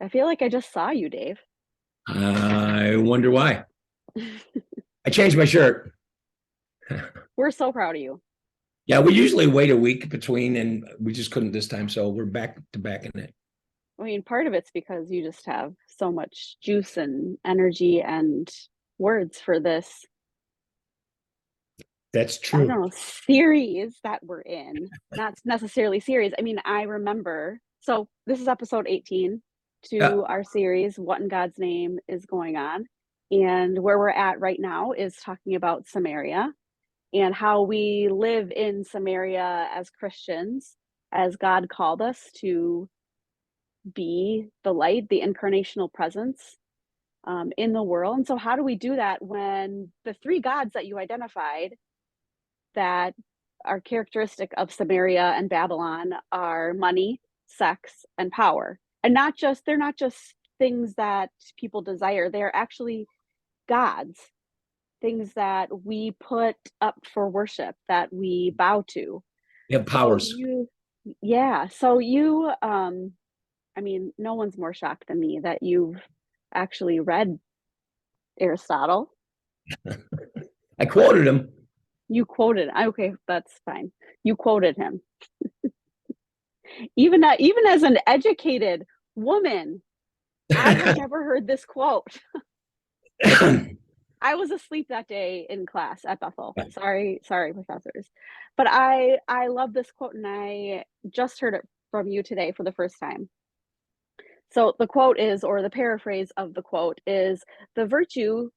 I feel like I just saw you, Dave. I wonder why. I changed my shirt. We're so proud of you. Yeah, we usually wait a week between, and we just couldn't this time, so we're back to back in it. I mean, part of it's because you just have so much juice and energy and words for this, That's I true. don't know, series that we're in. Not necessarily series. I mean, I remember, so this is episode 18 Yeah, to our series, What in God's Name is Going On. And where we're at right now is talking about Samaria and how we live in Samaria as Christians, as God called us to be the light, the incarnational presence in the world. And so, how do we do that when the three gods that you identified that are characteristic of Samaria and Babylon are money, sex, and power? And they're not just things that people desire, they're actually gods, things that we put up for worship, that we bow to. we have So powers. yeah, so you, I mean, no one's more shocked than me that you've actually read Aristotle. I quoted him. You quoted, okay, that's fine. You quoted him. Even as an educated woman, I had never heard this quote. I was asleep that day in class at Bethel. Sorry, professors. But I love this quote, and I just heard it from you today for the first time. So the quote is, or the paraphrase of the quote is, the virtue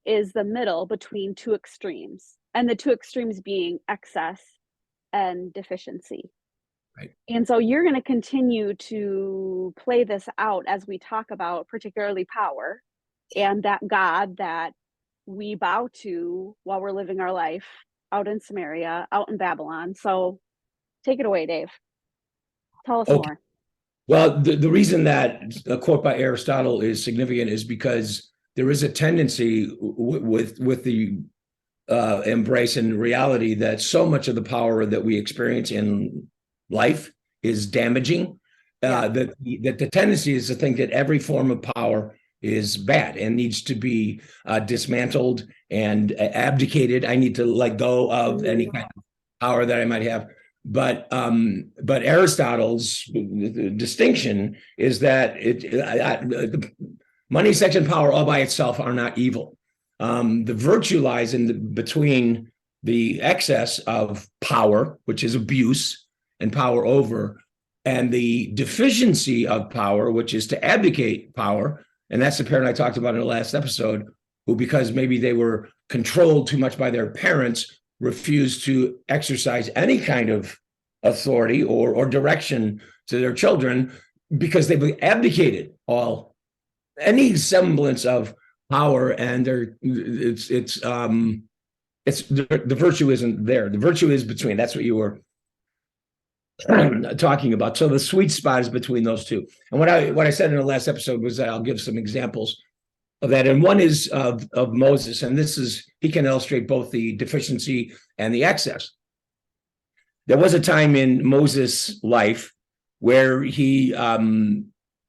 is the middle between two extremes, and the two extremes being excess and deficiency. Right. And so you're going to continue to play this out as we talk about particularly power and that God that we bow to while we're living our life out in Samaria, out in Babylon. So take it away, Dave. Tell us Okay. more. Well, the reason that a quote by Aristotle is significant is because there is a tendency with the embrace and reality that so much of the power that we experience in life is damaging. Yeah. That the tendency is to think that every form of power is bad and needs to be dismantled and abdicated. I need to let go of any Mm-hmm. kind of power that I might have. But Aristotle's distinction is that money, sex, and power all by itself are not evil. The virtue lies between the excess of power, which is abuse and power over, and the deficiency of power, which is to abdicate power. And that's the parent I talked about in the last episode, who, because maybe they were controlled too much by their parents, refused to exercise any kind of authority or direction to their children because they've abdicated all any semblance of power, and it's the virtue isn't there. The virtue is between. That's what you were talking about. So the sweet spot is between those two. And what I said in the last episode was that I'll give some examples of that. And one is of Moses, and this is he can illustrate both the deficiency and the excess. There was a time in Moses' life where he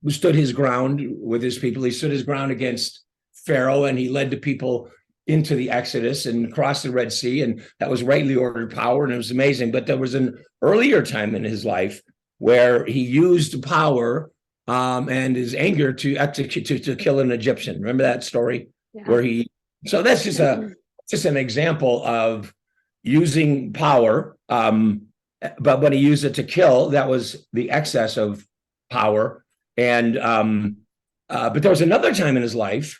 stood his ground with his people. He stood his ground against Pharaoh, and he led the people into the Exodus and crossed the Red Sea, and that was rightly ordered power, and it was amazing. But there was an earlier time in his life where he used power and his anger to execute to kill an Egyptian. Remember that story Yeah. where he? So that's just an example of using power. But when he used it to kill, that was the excess of power. And but there was another time in his life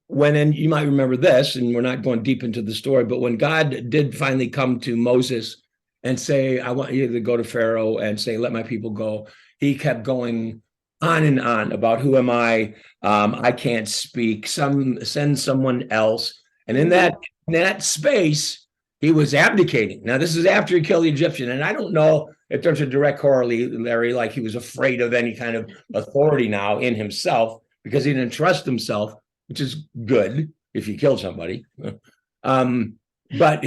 when, and you might remember this, and we're not going deep into the story, but when God did finally come to Moses and say, I want you to go to Pharaoh and say, let my people go, he kept going on and on about who am I can't speak, send someone else. And in Mm-hmm. that space, he was abdicating. Now, this is after he killed the Egyptian, and I don't know if there's a direct corollary, like he was afraid of any kind of authority now in himself because he didn't trust himself, which is good if you kill somebody. Um, but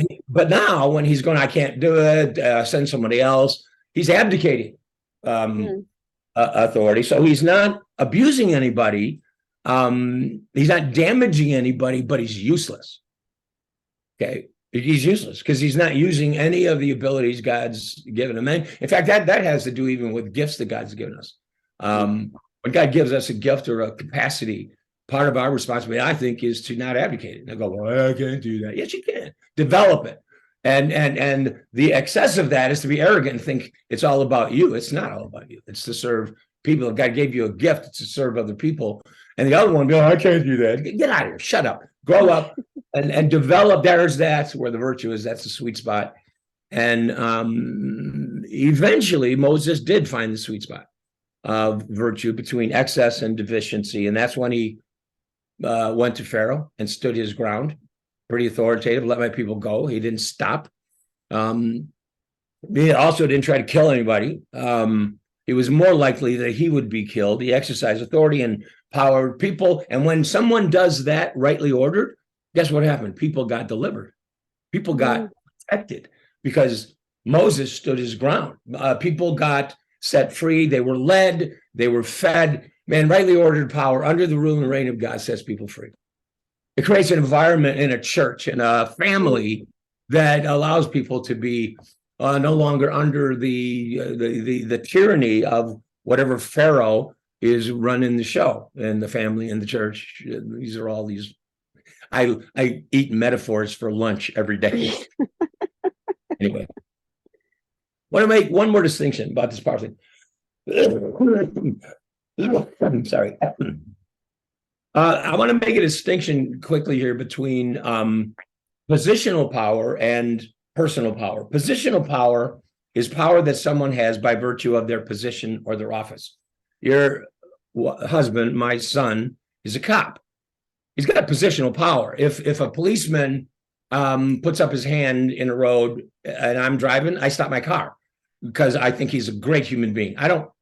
now when he's going, I can't do it, send somebody else, he's abdicating. Um, Mm-hmm. authority. So he's not abusing anybody. He's not damaging anybody, but he's useless. Okay. He's useless because he's not using any of the abilities God's given him. And in fact, that has to do even with gifts that God's given us. When God gives us a gift or a capacity, part of our responsibility, I think, is to not advocate it. And go, well, I can't do that. Yes, you can. Develop it. And the excess of that is to be arrogant and think it's all about you. It's not all about you. It's to serve people. If God gave you a gift, it's to serve other people. And the other one, go, I can't do that. Get out of here. Shut up. Grow up and develop. That's where the virtue is. That's the sweet spot. And eventually, Moses did find the sweet spot of virtue between excess and deficiency. And that's when he went to Pharaoh and stood his ground. Pretty authoritative. Let my people go. He didn't stop. He also didn't try to kill anybody. It was more likely that he would be killed. He exercised authority and power. People, and when someone does that rightly ordered, guess what happened? People got delivered. People got protected because Moses stood his ground. People got set free. They were led. They were fed. Man, rightly ordered power under the rule and reign of God sets people free. It creates an environment in a church, in a family, that allows people to be no longer under the tyranny of whatever Pharaoh is running the show and the family and the church. These are all these. I eat metaphors for lunch every day. Anyway, want to make one more distinction about this power thing. I'm sorry. I want to make a distinction quickly here between positional power and personal power. Positional power is power that someone has by virtue of their position or their office. Your husband, my son, is a cop. He's got positional power. If a policeman puts up his hand in a road and I'm driving, I stop my car because I think he's a great human being. It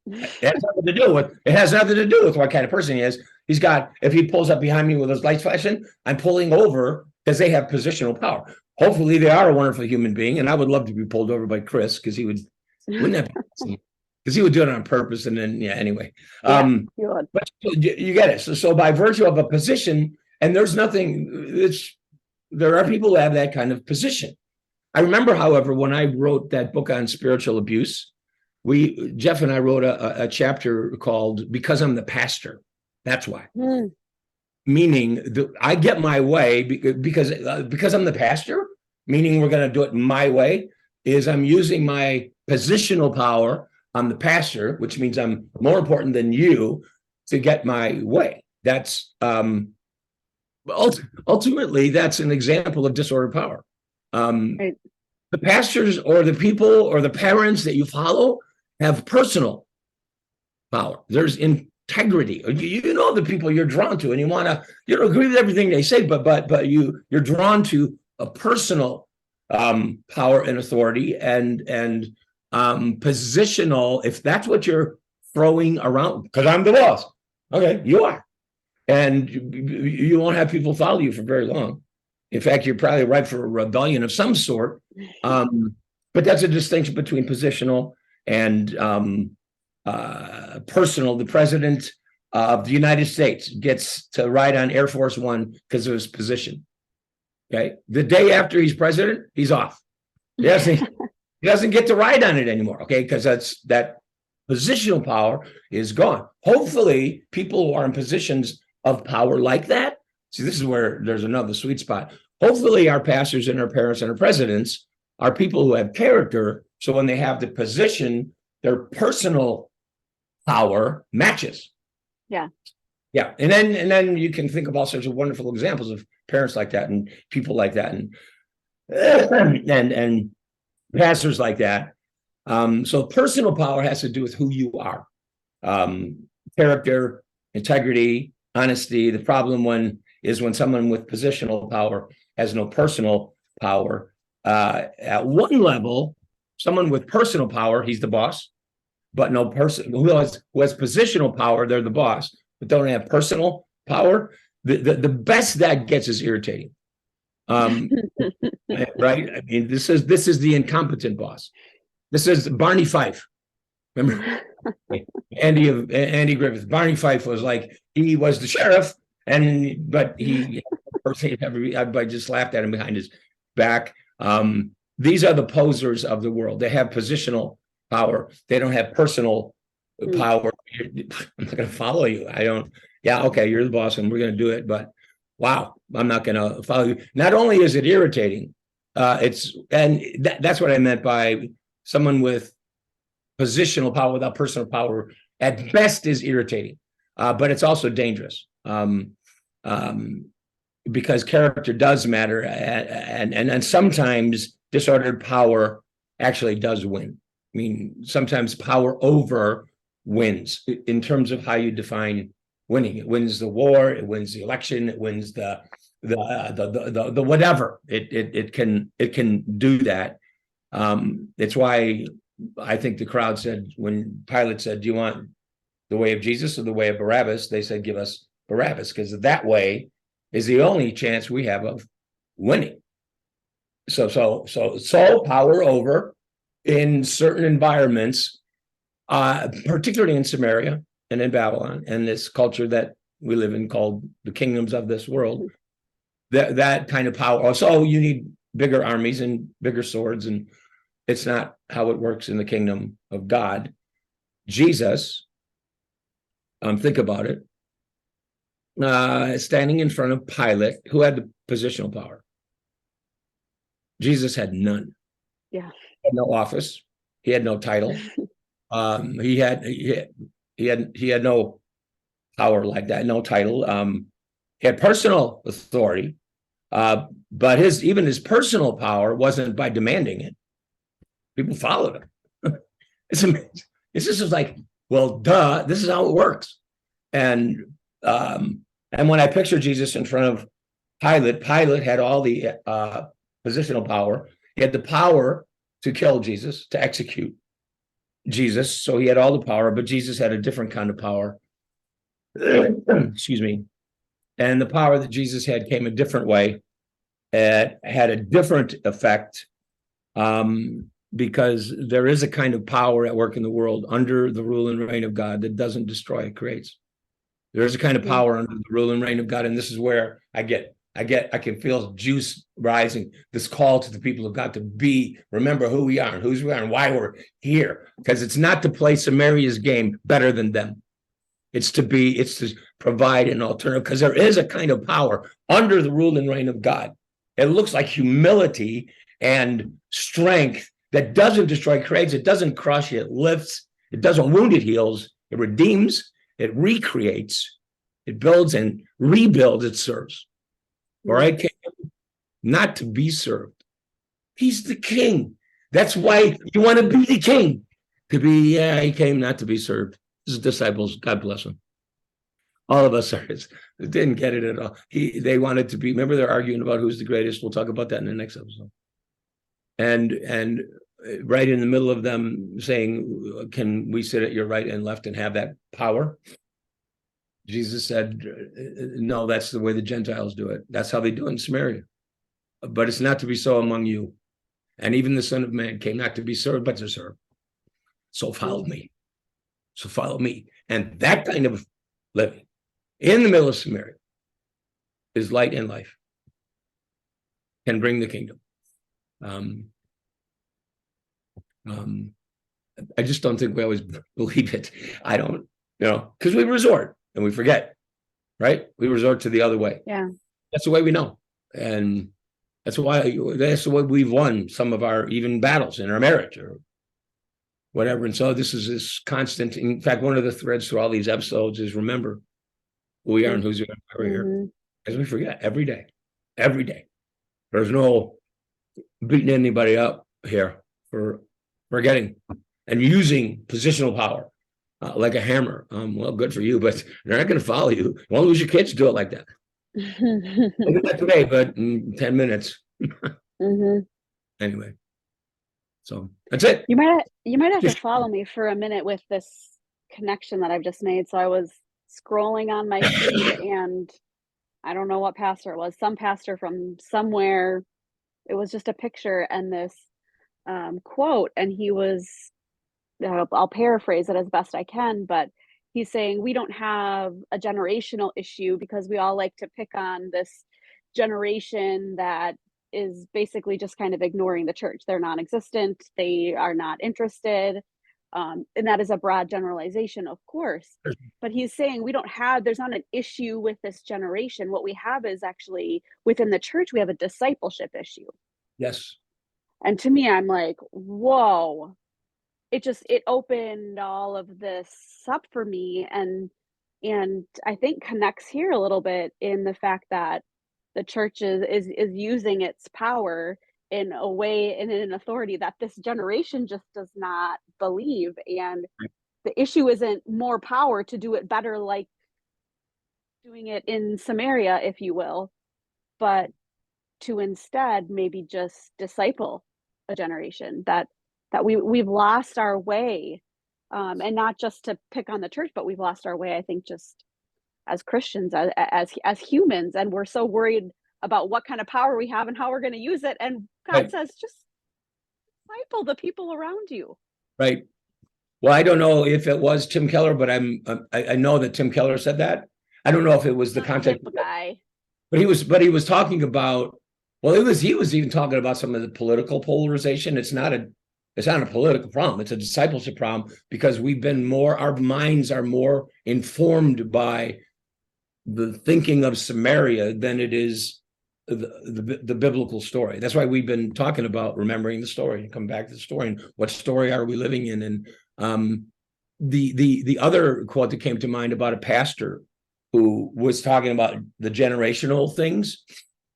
has nothing to do with what kind of person he is. If he pulls up behind me with his lights flashing, I'm pulling over because they have positional power. Hopefully they are a wonderful human being. And I would love to be pulled over by Chris because wouldn't that be awesome? Because he would do it on purpose. And then, anyway. Yeah, but you get it. So by virtue of a position, and there are people who have that kind of position. I remember, however, when I wrote that book on spiritual abuse, Jeff and I wrote a chapter called "Because I'm the Pastor." That's why. Meaning I get my way because I'm the pastor. Meaning we're going to do it my way. Is I'm using my positional power. I'm the pastor, which means I'm more important than you to get my way. That's ultimately that's an example of disordered power. Right. The pastors or the people or the parents that you follow have personal power. There's integrity. You know the people you're drawn to, and you don't agree with everything they say, but you're drawn to a personal power and authority and positional. If that's what you're throwing around, because I'm the boss. Okay, you are, and you won't have people follow you for very long. In fact, you're probably ripe for a rebellion of some sort. But that's a distinction between positional and personal. The president of the United States gets to ride on Air Force One because of his position. Okay. The day after he's president, he's off. He doesn't get to ride on it anymore. Okay. Because that positional power is gone. Hopefully, people who are in positions of power like that. See, this is where there's another sweet spot. Hopefully, our pastors and our parents and our presidents are people who have character. So when they have the position, their personal power matches. Yeah. Yeah. And then you can think of all sorts of wonderful examples of parents like that and people like that and pastors like that. So personal power has to do with who you are. Character, integrity, honesty. The problem is when someone with positional power has no personal power. At one level, someone with personal power, he's the boss, but no person who has positional power, they're the boss, but don't have personal power. The best that gets is irritating. Right? I mean, this is the incompetent boss. This is Barney Fife. Remember Andy Griffith? Barney Fife was like, he was the sheriff, but he everybody just laughed at him behind his back. These are the posers of the world. They have positional power. They don't have personal power. I'm not going to follow you. I don't. Yeah, okay, you're the boss, and we're going to do it. But wow, I'm not going to follow you. Not only is it irritating, that's what I meant by someone with positional power without personal power. At best, is irritating, but it's also dangerous. Because character does matter, and sometimes disordered power actually does win. I mean, sometimes power over wins in terms of how you define winning. It wins the war, it wins the election, it wins the whatever. It can do that. It's why I think the crowd said, when Pilate said, "Do you want the way of Jesus or the way of Barabbas?" They said, "Give us Barabbas," because that way is the only chance we have of winning. So power over in certain environments, particularly in Samaria and in Babylon and this culture that we live in called the kingdoms of this world. That kind of power. So you need bigger armies and bigger swords, and it's not how it works in the kingdom of God. Jesus, think about it. Standing in front of Pilate, who had the positional power. Jesus had none. Yeah. He had no office. He had no title. He had no power like that, no title. He had personal authority, but his personal power wasn't by demanding it. People followed him. It's amazing. It's just like, well, duh, this is how it works. And when I picture Jesus in front of Pilate had all the positional power. He had the power to kill Jesus, to execute Jesus. So he had all the power, but Jesus had a different kind of power. Excuse me. And the power that Jesus had came a different way. It had a different effect, because there is a kind of power at work in the world under the rule and reign of God that doesn't destroy, it creates. There is a kind of power under the rule and reign of God, and this is where I can feel juice rising. This call to the people of God to remember who we are and whose we are and why we're here. Because it's not to play Samaria's game better than them. It's to provide an alternative, because there is a kind of power under the rule and reign of God. It looks like humility and strength that doesn't destroy, creates. It doesn't crush, it lifts. It doesn't wound, it heals. It redeems. It recreates, it builds and rebuilds, it serves. All right, not to be served. He's the king. That's why you want to be the king. He came not to be served. His disciples, God bless them. All of us didn't get it at all. They wanted to be, remember they're arguing about who's the greatest. We'll talk about that in the next episode. And right in the middle of them saying, "Can we sit at your right and left and have that power?" Jesus said, "No, that's the way the Gentiles do it. That's how they do it in Samaria. But it's not to be so among you. And even the Son of Man came not to be served, but to serve. So follow me. So follow me." And that kind of living in the middle of Samaria is light and life. Can bring the kingdom. I just don't think we always believe it. I don't, because we resort and we forget, right? We resort to the other way. Yeah. That's the way we know. And that's the way we've won some of our even battles in our marriage or whatever. And so this is this constant. In fact, one of the threads through all these episodes is remember who we are and who's we're here. As we forget every day. There's no beating anybody up here for forgetting and using positional power like a hammer. Well, good for you, but they're not going to follow you. You won't lose your kids. Do it like that. Look at that today, but in 10 minutes. Anyway, so that's it. You might have to follow me for a minute with this connection that I've just made. So I was scrolling on my feed, and I don't know what pastor it was. Some pastor from somewhere. It was just a picture and this quote, and he was I'll paraphrase it as best I can, but he's saying we don't have a generational issue because we all like to pick on this generation that is basically just kind of ignoring the church. They're non-existent. They are not interested. And that is a broad generalization, of course. But he's saying there's not an issue with this generation. What we have is actually within the church, we have a discipleship issue. Yes. And to me, I'm like, whoa, it opened all of this up for me, and I think connects here a little bit in the fact that the church is using its power in a way and in an authority that this generation just does not believe. And the issue isn't more power to do it better, like doing it in Samaria, if you will, but to instead maybe just disciple a generation that we've lost our way, and not just to pick on the church, but we've lost our way, I think, just as Christians, as humans, and we're so worried about what kind of power we have and how we're going to use it. And God Right. says, just disciple the people around you. Right. Well, I don't know if it was Tim Keller, but I know that Tim Keller said that. I don't know if it was the context, guy. but he was talking about, well, he was even talking about some of the political polarization. It's not a political problem. It's a discipleship problem, because our minds are more informed by the thinking of Samaria than it is the biblical story. That's why we've been talking about remembering the story and come back to the story and what story are we living in. And the other quote that came to mind about a pastor who was talking about the generational things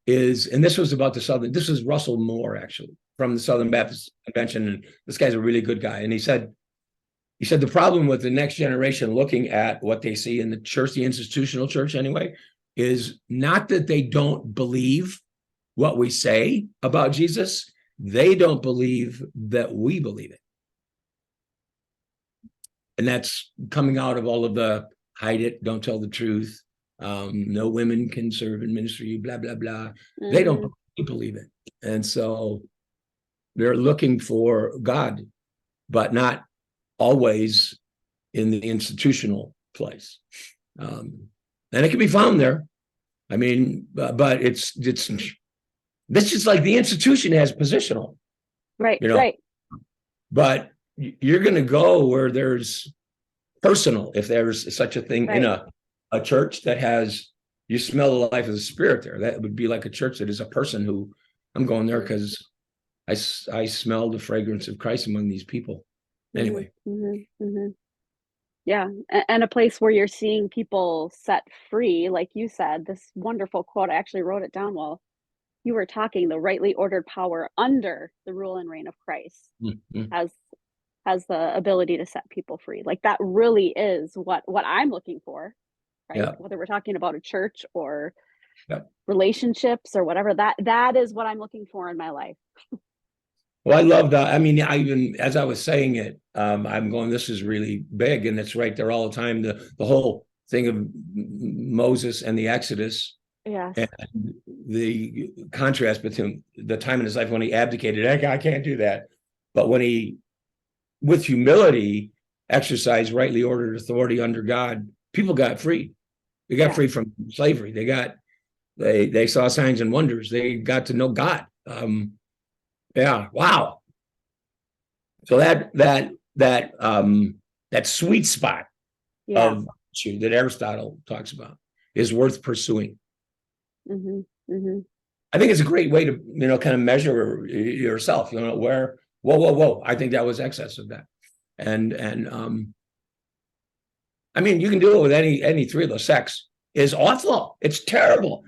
and this was about this was Russell Moore, actually, from the Southern Baptist Convention. And this guy's a really good guy. And he said the problem with the next generation looking at what they see in the church, the institutional church anyway, is not that they don't believe what we say about Jesus. They don't believe that we believe it. And that's coming out of all of the hide it, don't tell the truth. No women can serve in ministry, blah, blah, blah. Mm-hmm. They don't believe it. And so they're looking for God, but not always in the institutional place. And it can be found there. I mean, but it's just like the institution has positional. Right, right. But you're going to go where there's personal, if there's such a thing, right, in a church that has, you smell the life of the Spirit there. That would be like a church that is a person who, I'm going there because I smell the fragrance of Christ among these people. Anyway. Mm-hmm, mm-hmm. Yeah. And a place where you're seeing people set free, like you said, this wonderful quote, I actually wrote it down while you were talking, the rightly ordered power under the rule and reign of Christ has the ability to set people free. Like that really is what I'm looking for, right? Yeah. Whether we're talking about a church or relationships or whatever, that is what I'm looking for in my life. Well, I love that. I mean, I even, as I was saying it, I'm going, this is really big, and it's right there all the time. The whole thing of Moses and the Exodus, and the contrast between the time in his life when he abdicated, I can't do that. But when he, with humility, exercised rightly ordered authority under God, people got free. They got free from slavery. They saw signs and wonders. They got to know God. Yeah. Wow. So that sweet spot of virtue that Aristotle talks about is worth pursuing. Mm-hmm. Mm-hmm. I think it's a great way to, kind of measure yourself, where, whoa. I think that was excess of that. And I mean, you can do it with any three of those. Sex is awful. It's terrible.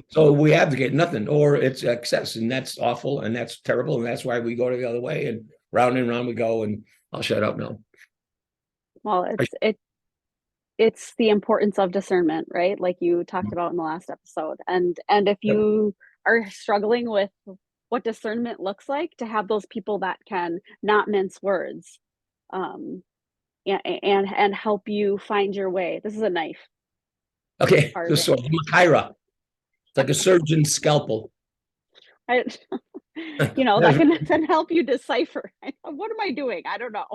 So we advocate nothing, or it's excess, and that's awful, and that's terrible, and that's why we go the other way, and round we go. And I'll shut up now. Well, it's the importance of discernment, right? Like you talked about in the last episode, and if you are struggling with what discernment looks like, to have those people that can not mince words, and help you find your way. This is a knife. Okay, this sword, Machaira. It's like a surgeon's scalpel. That can help you decipher. What am I doing? I don't know.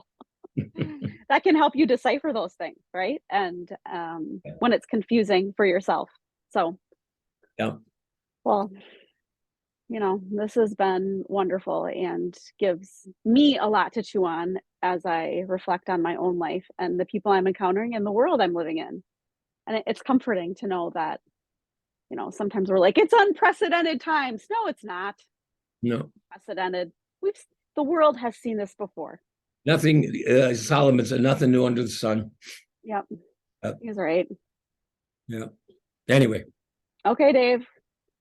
that can help you decipher those things, right? And when it's confusing for yourself. So, Yeah. well, this has been wonderful and gives me a lot to chew on as I reflect on my own life and the people I'm encountering and the world I'm living in. And it's comforting to know that, sometimes we're like, it's unprecedented times. No, it's not No, unprecedented. The world has seen this before. nothing. Solomon said, "Nothing new under the sun." Yep. He's right. Yeah. Anyway. Okay, Dave.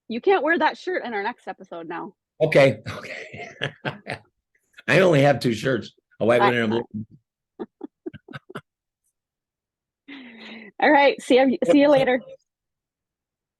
You can't wear that shirt in our next episode now. Okay. I only have 2 shirts, a white one and a blue. All right. See you later.